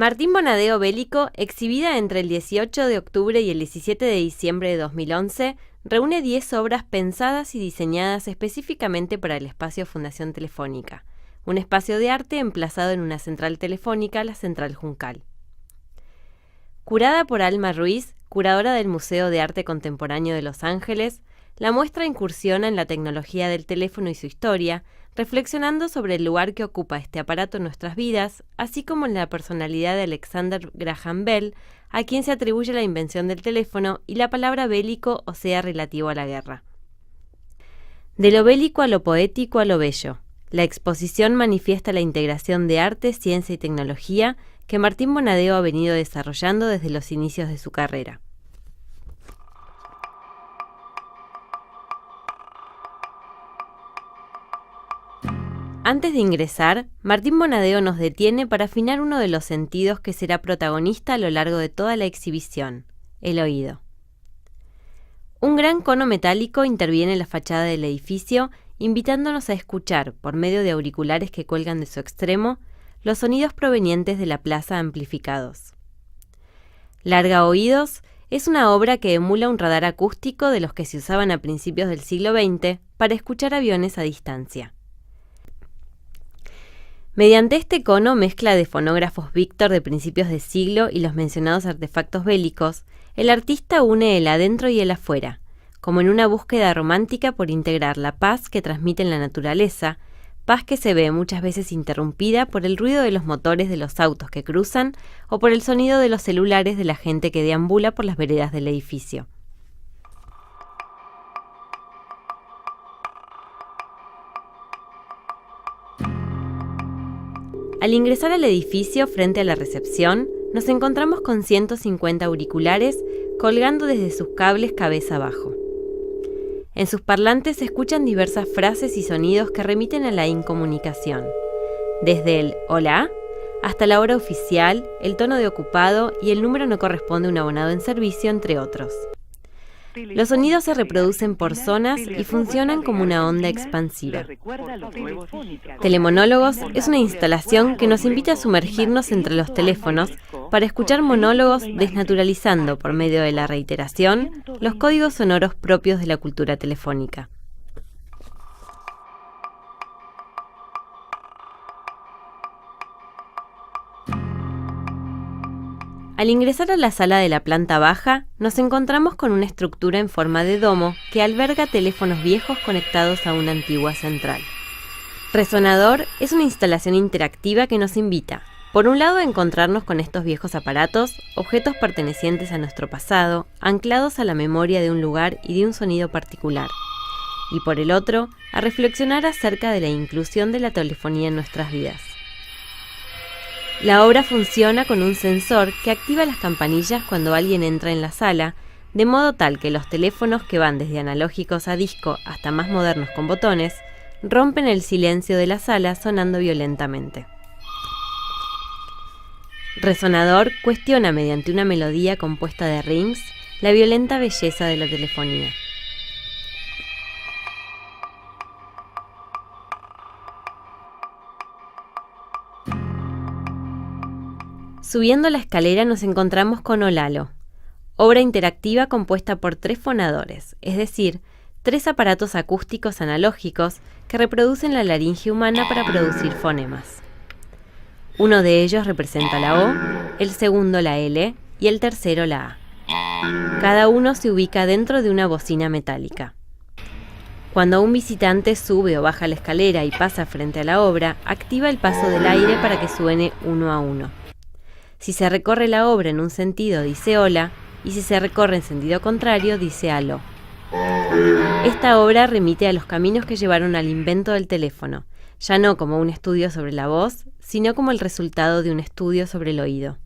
Martín Bonadeo Bélico, exhibida entre el 18 de octubre y el 17 de diciembre de 2011, reúne 10 obras pensadas y diseñadas específicamente para el espacio Fundación Telefónica, un espacio de arte emplazado en una central telefónica, la Central Juncal. Curada por Alma Ruiz, curadora del Museo de Arte Contemporáneo de Los Ángeles, la muestra incursiona en la tecnología del teléfono y su historia, reflexionando sobre el lugar que ocupa este aparato en nuestras vidas, así como en la personalidad de Alexander Graham Bell, a quien se atribuye la invención del teléfono y la palabra bélico, o sea, relativo a la guerra. De lo bélico a lo poético a lo bello, la exposición manifiesta la integración de arte, ciencia y tecnología que Martín Bonadeo ha venido desarrollando desde los inicios de su carrera. Antes de ingresar, Martín Bonadeo nos detiene para afinar uno de los sentidos que será protagonista a lo largo de toda la exhibición, el oído. Un gran cono metálico interviene en la fachada del edificio, invitándonos a escuchar, por medio de auriculares que cuelgan de su extremo, los sonidos provenientes de la plaza amplificados. Larga Oídos es una obra que emula un radar acústico de los que se usaban a principios del siglo XX para escuchar aviones a distancia. Mediante este cono mezcla de fonógrafos Victor de principios de siglo y los mencionados artefactos bélicos, el artista une el adentro y el afuera, como en una búsqueda romántica por integrar la paz que transmite en la naturaleza, paz que se ve muchas veces interrumpida por el ruido de los motores de los autos que cruzan o por el sonido de los celulares de la gente que deambula por las veredas del edificio. Al ingresar al edificio frente a la recepción, nos encontramos con 150 auriculares colgando desde sus cables cabeza abajo. En sus parlantes se escuchan diversas frases y sonidos que remiten a la incomunicación, desde el «hola» hasta la hora oficial, el tono de ocupado y el número no corresponde a un abonado en servicio, entre otros. Los sonidos se reproducen por zonas y funcionan como una onda expansiva. Telemonólogos es una instalación que nos invita a sumergirnos entre los teléfonos para escuchar monólogos desnaturalizando, por medio de la reiteración, los códigos sonoros propios de la cultura telefónica. Al ingresar a la sala de la planta baja, nos encontramos con una estructura en forma de domo que alberga teléfonos viejos conectados a una antigua central. Resonador es una instalación interactiva que nos invita, por un lado, a encontrarnos con estos viejos aparatos, objetos pertenecientes a nuestro pasado, anclados a la memoria de un lugar y de un sonido particular, y por el otro, a reflexionar acerca de la inclusión de la telefonía en nuestras vidas. La obra funciona con un sensor que activa las campanillas cuando alguien entra en la sala, de modo tal que los teléfonos que van desde analógicos a disco hasta más modernos con botones, rompen el silencio de la sala sonando violentamente. Resonador cuestiona mediante una melodía compuesta de rings la violenta belleza de la telefonía. Subiendo la escalera nos encontramos con Olalo, obra interactiva compuesta por 3 fonadores, es decir, 3 aparatos acústicos analógicos que reproducen la laringe humana para producir fonemas. Uno de ellos representa la O, el segundo la L y el tercero la A. Cada uno se ubica dentro de una bocina metálica. Cuando un visitante sube o baja la escalera y pasa frente a la obra, activa el paso del aire para que suene uno a uno. Si se recorre la obra en un sentido, dice hola, y si se recorre en sentido contrario, dice aló. Esta obra remite a los caminos que llevaron al invento del teléfono, ya no como un estudio sobre la voz, sino como el resultado de un estudio sobre el oído.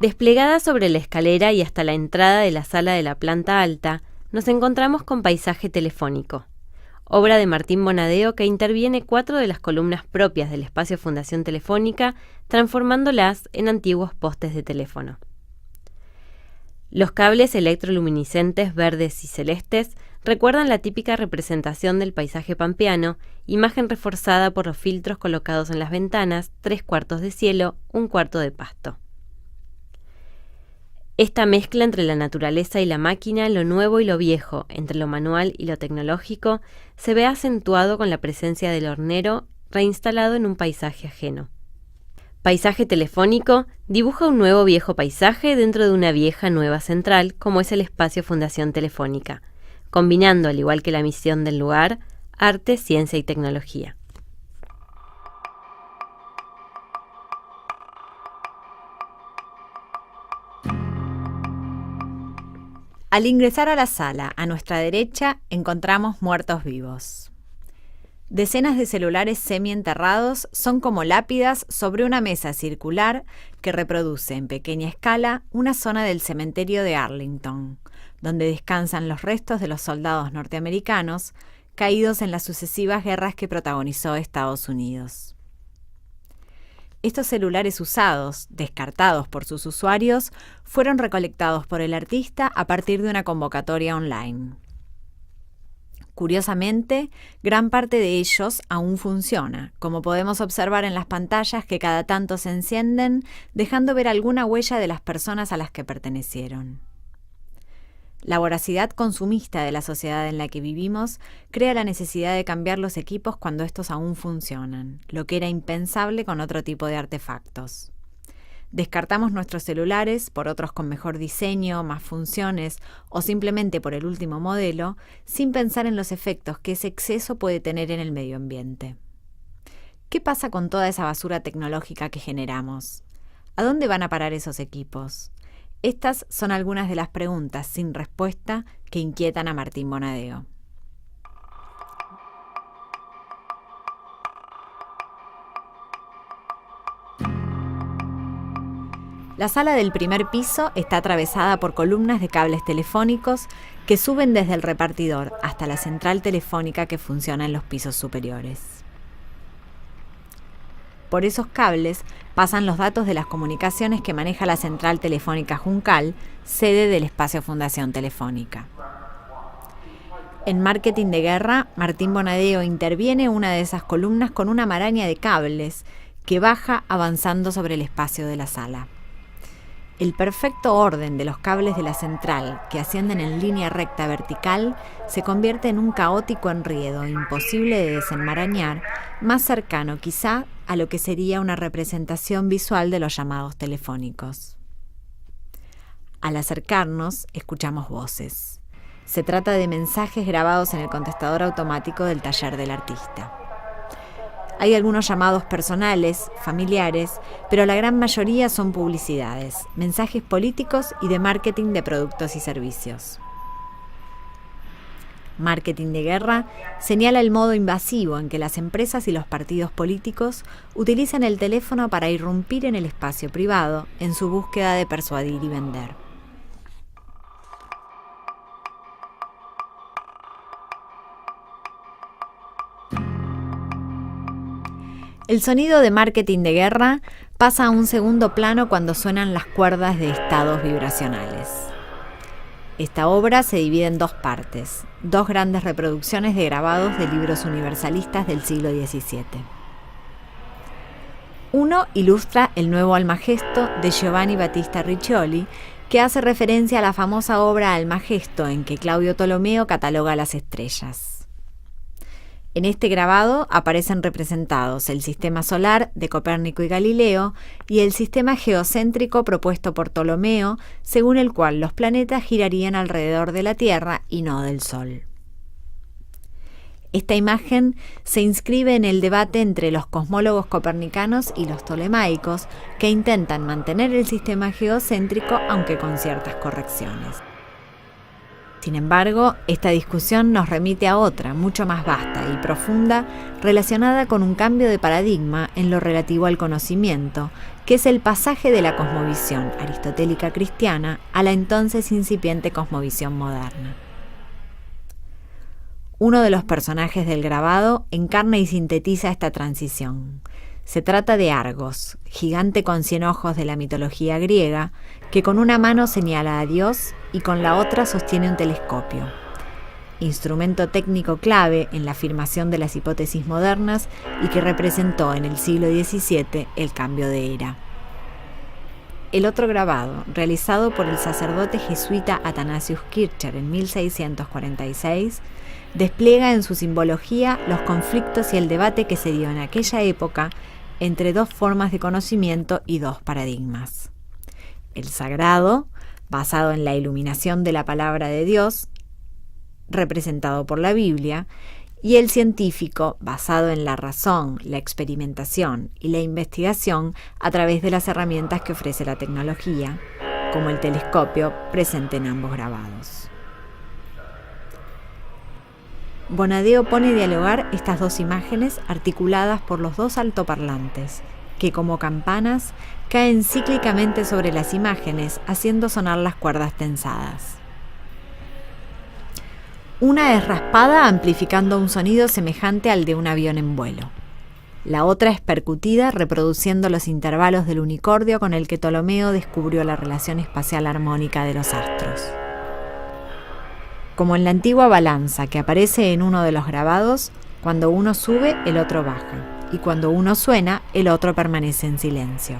Desplegada sobre la escalera y hasta la entrada de la sala de la planta alta, nos encontramos con Paisaje Telefónico, obra de Martín Bonadeo que interviene 4 de las columnas propias del espacio Fundación Telefónica, transformándolas en antiguos postes de teléfono. Los cables electroluminiscentes verdes y celestes recuerdan la típica representación del paisaje pampeano, imagen reforzada por los filtros colocados en las ventanas, 3/4 de cielo, 1/4 de pasto. Esta mezcla entre la naturaleza y la máquina, lo nuevo y lo viejo, entre lo manual y lo tecnológico, se ve acentuado con la presencia del hornero reinstalado en un paisaje ajeno. Paisaje telefónico dibuja un nuevo viejo paisaje dentro de una vieja nueva central, como es el espacio Fundación Telefónica, combinando, al igual que la misión del lugar, arte, ciencia y tecnología. Al ingresar a la sala, a nuestra derecha, encontramos muertos vivos. Decenas de celulares semienterrados son como lápidas sobre una mesa circular que reproduce en pequeña escala una zona del cementerio de Arlington, donde descansan los restos de los soldados norteamericanos caídos en las sucesivas guerras que protagonizó Estados Unidos. Estos celulares usados, descartados por sus usuarios, fueron recolectados por el artista a partir de una convocatoria online. Curiosamente, gran parte de ellos aún funciona, como podemos observar en las pantallas que cada tanto se encienden, dejando ver alguna huella de las personas a las que pertenecieron. La voracidad consumista de la sociedad en la que vivimos crea la necesidad de cambiar los equipos cuando estos aún funcionan, lo que era impensable con otro tipo de artefactos. Descartamos nuestros celulares por otros con mejor diseño, más funciones o simplemente por el último modelo, sin pensar en los efectos que ese exceso puede tener en el medio ambiente. ¿Qué pasa con toda esa basura tecnológica que generamos? ¿A dónde van a parar esos equipos? Estas son algunas de las preguntas sin respuesta que inquietan a Martín Bonadeo. La sala del primer piso está atravesada por columnas de cables telefónicos que suben desde el repartidor hasta la central telefónica que funciona en los pisos superiores. Por esos cables pasan los datos de las comunicaciones que maneja la central telefónica Juncal, sede del espacio Fundación Telefónica. En Marketing de Guerra, Martín Bonadeo interviene una de esas columnas con una maraña de cables que baja avanzando sobre el espacio de la sala. El perfecto orden de los cables de la central, que ascienden en línea recta vertical, se convierte en un caótico enredo imposible de desenmarañar, más cercano quizá a lo que sería una representación visual de los llamados telefónicos. Al acercarnos, escuchamos voces. Se trata de mensajes grabados en el contestador automático del taller del artista. Hay algunos llamados personales, familiares, pero la gran mayoría son publicidades, mensajes políticos y de marketing de productos y servicios. Marketing de Guerra señala el modo invasivo en que las empresas y los partidos políticos utilizan el teléfono para irrumpir en el espacio privado en su búsqueda de persuadir y vender. El sonido de Marketing de Guerra pasa a un segundo plano cuando suenan las cuerdas de estados vibracionales. Esta obra se divide en dos partes, dos grandes reproducciones de grabados de libros universalistas del siglo XVII. Uno ilustra el nuevo Almagesto de Giovanni Battista Riccioli, que hace referencia a la famosa obra Almagesto en que Claudio Ptolomeo cataloga las estrellas. En este grabado aparecen representados el sistema solar de Copérnico y Galileo y el sistema geocéntrico propuesto por Ptolomeo, según el cual los planetas girarían alrededor de la Tierra y no del Sol. Esta imagen se inscribe en el debate entre los cosmólogos copernicanos y los ptolemaicos, que intentan mantener el sistema geocéntrico aunque con ciertas correcciones. Sin embargo, esta discusión nos remite a otra, mucho más vasta y profunda, relacionada con un cambio de paradigma en lo relativo al conocimiento, que es el pasaje de la cosmovisión aristotélica cristiana a la entonces incipiente cosmovisión moderna. Uno de los personajes del grabado encarna y sintetiza esta transición. Se trata de Argos, gigante con 100 ojos de la mitología griega, que con una mano señala a Dios y con la otra sostiene un telescopio. instrumento técnico clave en la afirmación de las hipótesis modernas y que representó en el siglo XVII el cambio de era. El otro grabado, realizado por el sacerdote jesuita Athanasius Kircher en 1646, despliega en su simbología los conflictos y el debate que se dio en aquella época entre dos formas de conocimiento y dos paradigmas. El sagrado, basado en la iluminación de la palabra de Dios, representado por la Biblia, y el científico, basado en la razón, la experimentación y la investigación a través de las herramientas que ofrece la tecnología, como el telescopio presente en ambos grabados. Bonadeo pone a dialogar estas dos imágenes articuladas por los dos altoparlantes, que como campanas caen cíclicamente sobre las imágenes, haciendo sonar las cuerdas tensadas. Una es raspada amplificando un sonido semejante al de un avión en vuelo. La otra es percutida reproduciendo los intervalos del unicordio con el que Ptolomeo descubrió la relación espacial armónica de los astros. Como en la antigua balanza que aparece en uno de los grabados, cuando uno sube, el otro baja, y cuando uno suena, el otro permanece en silencio.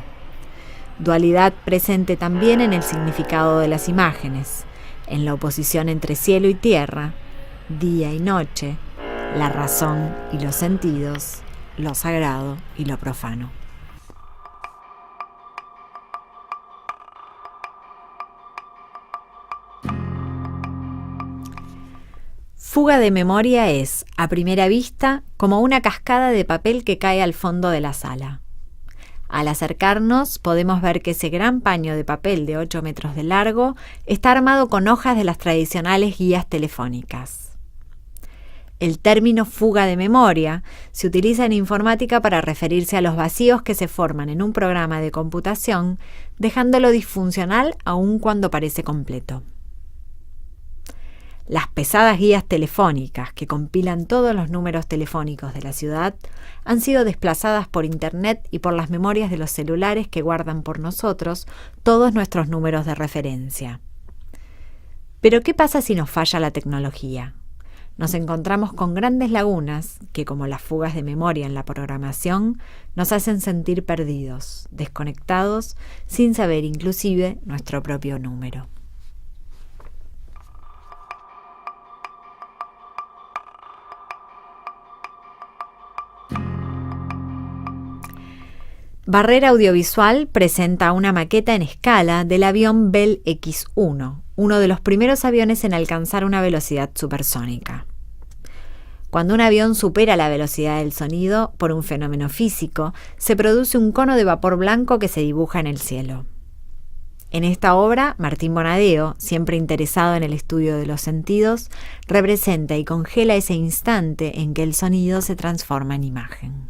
Dualidad presente también en el significado de las imágenes, en la oposición entre cielo y tierra, día y noche, la razón y los sentidos, lo sagrado y lo profano. Fuga de memoria es, a primera vista, como una cascada de papel que cae al fondo de la sala. Al acercarnos, podemos ver que ese gran paño de papel de 8 metros de largo está armado con hojas de las tradicionales guías telefónicas. El término fuga de memoria se utiliza en informática para referirse a los vacíos que se forman en un programa de computación, dejándolo disfuncional aun cuando parece completo. Las pesadas guías telefónicas que compilan todos los números telefónicos de la ciudad han sido desplazadas por Internet y por las memorias de los celulares que guardan por nosotros todos nuestros números de referencia. Pero ¿qué pasa si nos falla la tecnología? Nos encontramos con grandes lagunas que, como las fugas de memoria en la programación, nos hacen sentir perdidos, desconectados, sin saber inclusive nuestro propio número. Barrera Audiovisual presenta una maqueta en escala del avión Bell X-1, uno de los primeros aviones en alcanzar una velocidad supersónica. Cuando un avión supera la velocidad del sonido, por un fenómeno físico, se produce un cono de vapor blanco que se dibuja en el cielo. En esta obra, Martín Bonadeo, siempre interesado en el estudio de los sentidos, representa y congela ese instante en que el sonido se transforma en imagen.